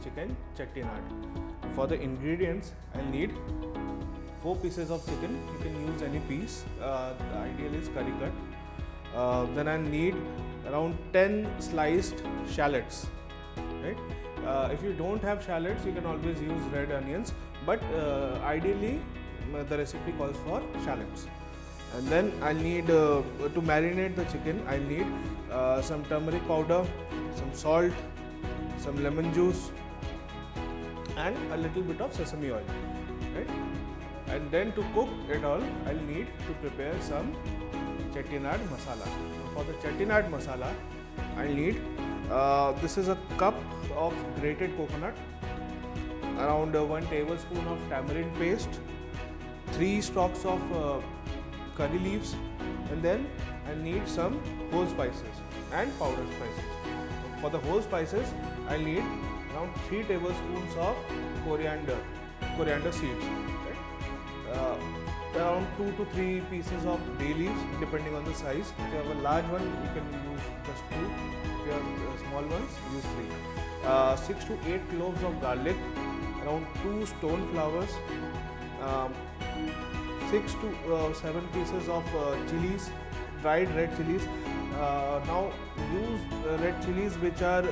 Chicken Chettinad. For the ingredients, I'll need 4 pieces of chicken. You can use any piece. The ideal is curry cut. Then I need around 10 sliced shallots. Right? If you don't have shallots, you can always use red onions. But ideally, the recipe calls for shallots. And then I'll need to marinate the chicken. I'll need some turmeric powder, some salt, some lemon juice, and a little bit of sesame oil. Right? And then to cook it all, I'll need to prepare some Chettinad masala. For the Chettinad masala, I'll need this is a cup of grated coconut, around 1 tablespoon of tamarind paste, 3 stalks of curry leaves, and then I need some whole spices and powdered spices. For the whole spices, I need around 3 tablespoons of coriander seeds. Right? Around 2 to 3 pieces of bay leaves, depending on the size. If you have a large one, you can use just 2. If you have small ones, use 3. 6 to 8 cloves of garlic, around 2 stone flowers, 6 to 7 pieces of chilies, dried red chilies. Now use red chilies which are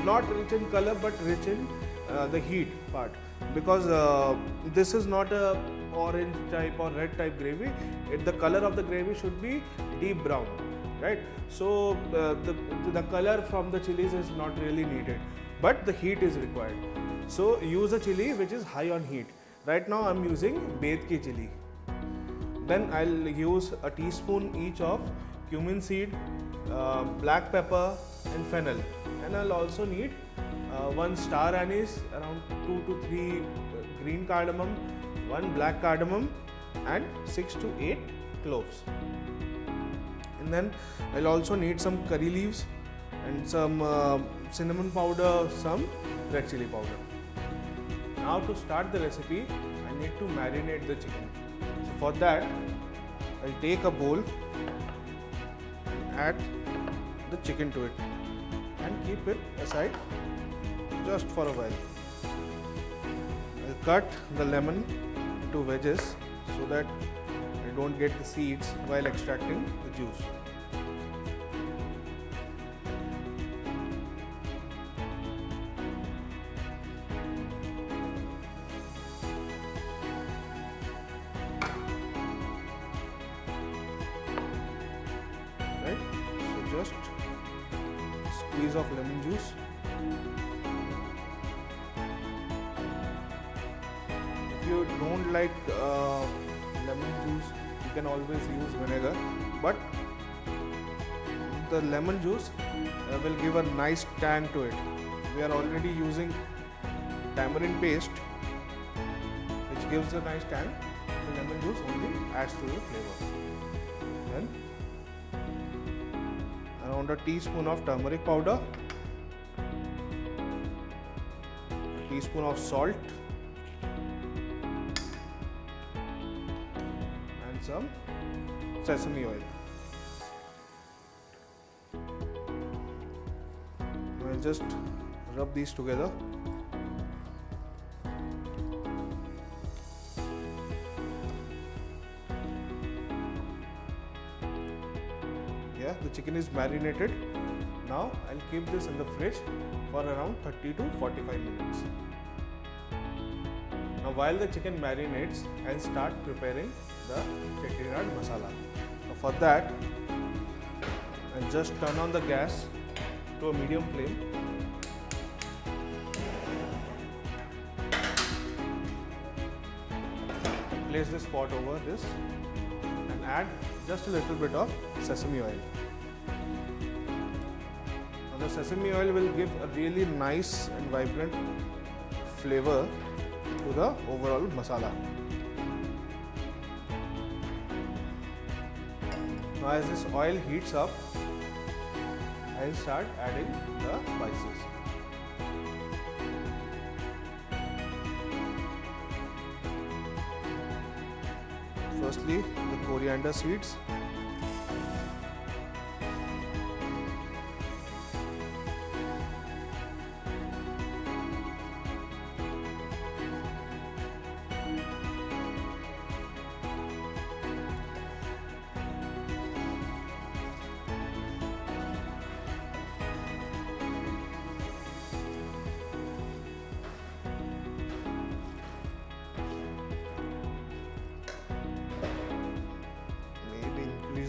not rich in color but rich in the heat part, because this is not a orange type or red type gravy. The color of the gravy should be deep brown, right? So the color from the chilies is not really needed, but the heat is required. So use a chili which is high on heat. Right now I'm using Bedki chili. Then I'll use a teaspoon each of cumin seed, black pepper and fennel. And I'll also need 1 star anise, around 2 to 3 green cardamom, 1 black cardamom and 6 to 8 cloves. And then I'll also need some curry leaves and some cinnamon powder, some red chili powder. Now to start the recipe, I need to marinate the chicken. So for that, I'll take a bowl and add the chicken to it and keep it aside just for a while. I'll cut the lemon into wedges so that I don't get the seeds while extracting the juice. Right? So just squeeze of lemon juice. If you don't like lemon juice, you can always use vinegar, but the lemon juice will give a nice tang to it. We are already using tamarind paste, which gives a nice tang. The lemon juice only adds to the flavor. Then around a teaspoon of turmeric powder, a teaspoon of salt, and some sesame oil. I'll just rub these together. Yeah, the chicken is marinated. Now I'll keep this in the fridge for around 30 to 45 minutes. Now while the chicken marinates, I'll start preparing the Chettinad masala. Now for that, I'll just turn on the gas to a medium flame. Place this pot over this and add just a little bit of sesame oil. Now the sesame oil will give a really nice and vibrant flavor to the overall masala. Now as this oil heats up, I'll start adding the spices. Firstly, the coriander seeds.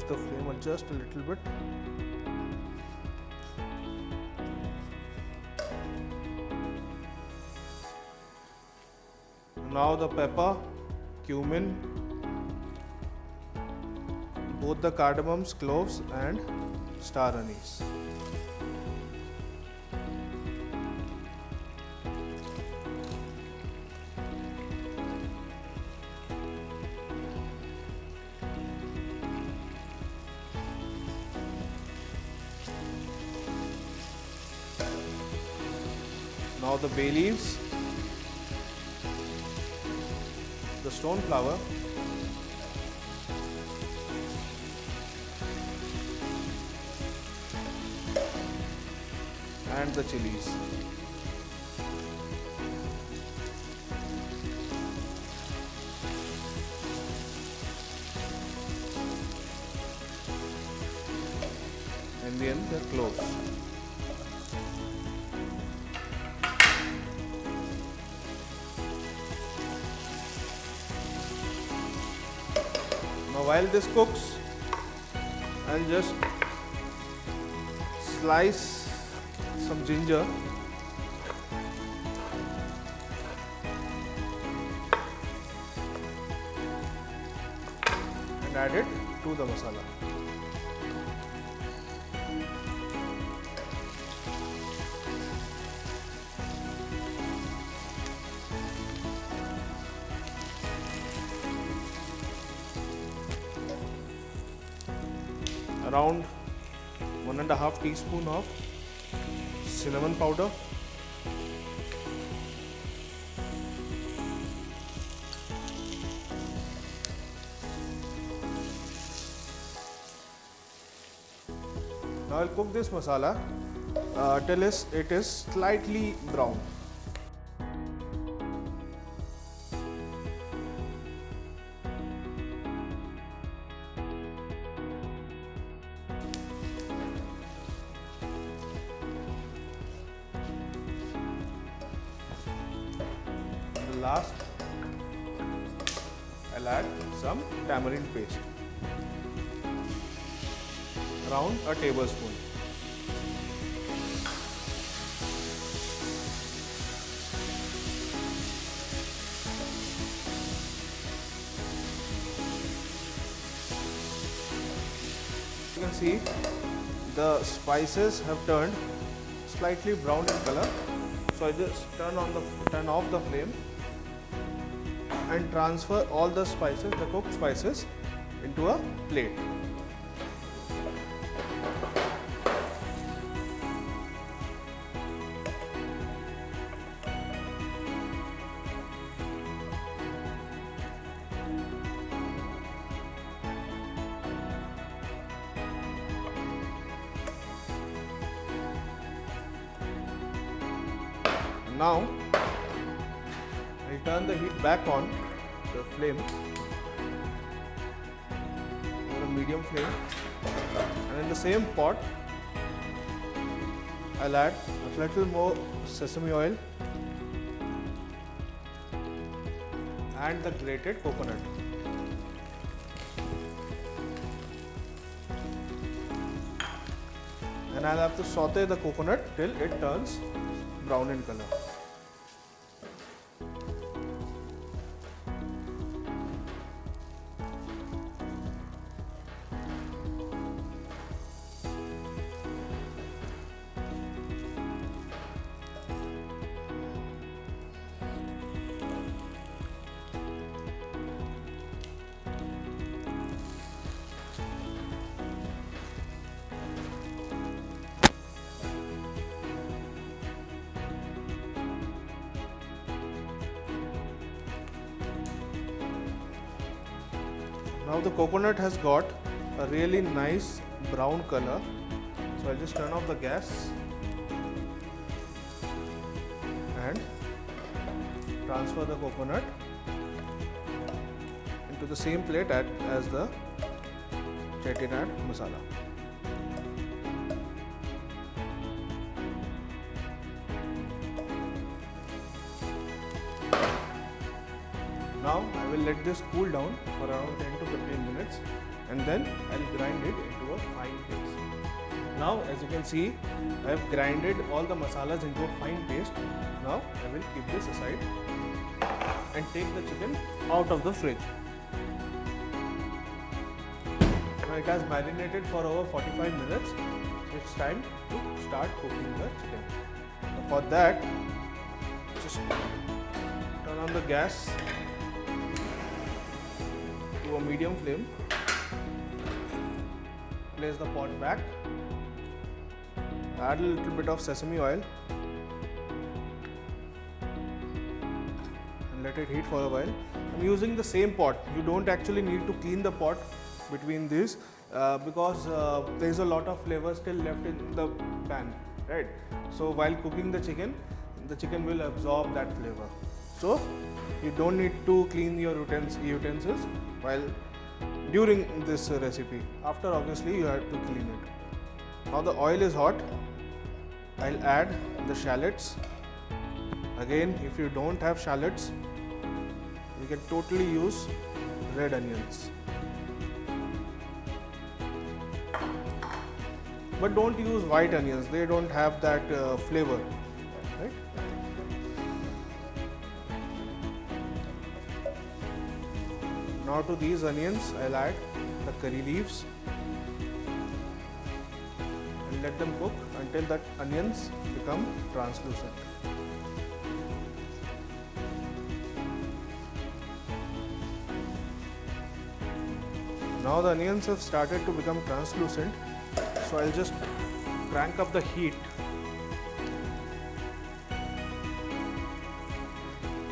the flame just a little bit. Now the pepper, cumin, both the cardamoms, cloves and star anise. Now the bay leaves, the stone flower, and the chilies. And then the cloves. Now while this cooks, I'll just slice some ginger and add it to the masala. Around 1.5 teaspoon of cinnamon powder, now I'll cook this masala till it is slightly brown. Last, I'll add some tamarind paste, around a tablespoon. You can see the spices have turned slightly brown in color, so I just turn off the flame and transfer all the spices, the cooked spices, into a plate. Now I'll turn the heat back on the flame over a medium flame, and in the same pot I'll add a little more sesame oil and the grated coconut. And I'll have to saute the coconut till it turns brown in color. Now the coconut has got a really nice brown color, so I'll just turn off the gas and transfer the coconut into the same plate as the chettinad masala. Now I will let this cool down for around 10 to 15 minutes and then I'll grind it into a fine paste. Now as you can see, I have grinded all the masalas into a fine paste. Now I will keep this aside and take the chicken out of the fridge. Now it has marinated for over 45 minutes, so it's time to start cooking the chicken. So for that, just turn on the gas to a medium flame, place the pot back, add a little bit of sesame oil and let it heat for a while. I'm using the same pot. You don't actually need to clean the pot between these because there is a lot of flavor still left in the pan, right? So while cooking the chicken will absorb that flavor. So you don't need to clean your utensils while during this recipe. After, obviously, you have to clean it. Now the oil is hot. I'll add the shallots. Again, if you don't have shallots, you can totally use red onions. But don't use white onions, they don't have that flavor, right? Now to these onions, I'll add the curry leaves and let them cook until that onions become translucent. Now the onions have started to become translucent, so I'll just crank up the heat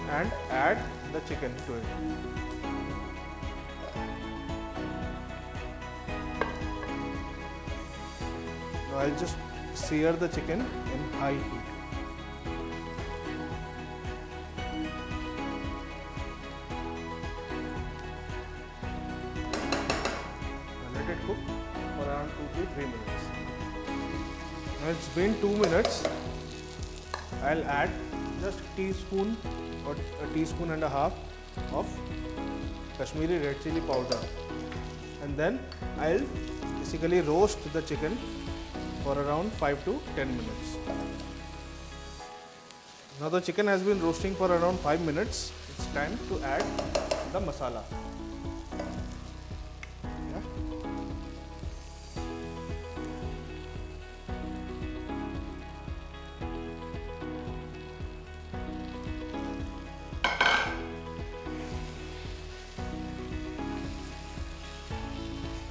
and add the chicken to it. Now I'll just sear the chicken in high heat. Let it cook for around 2 to 3 minutes. Now it's been 2 minutes. I'll add just a teaspoon or a teaspoon and a half of Kashmiri red chili powder, and then I'll basically roast the chicken for around 5 to 10 minutes. Now the chicken has been roasting for around 5 minutes. It's time to add the masala.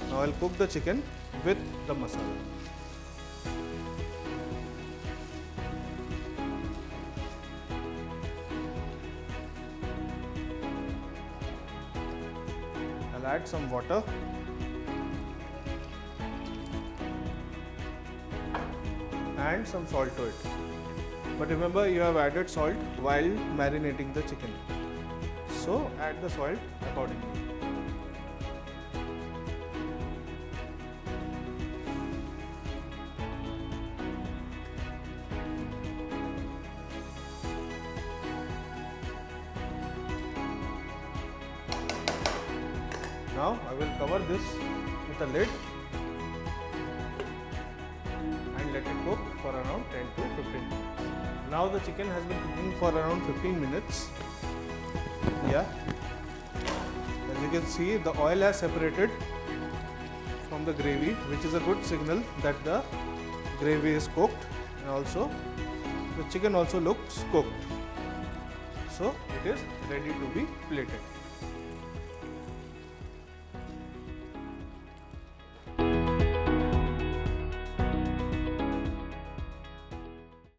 Now I'll cook the chicken with the masala. I'll add some water and some salt to it. But remember, you have added salt while marinating the chicken, so add the salt accordingly. Now I will cover this with a lid and let it cook for around 10 to 15 minutes. Now the chicken has been cooking for around 15 minutes. Yeah, as you can see, the oil has separated from the gravy, which is a good signal that the gravy is cooked, and also the chicken also looks cooked. So it is ready to be plated.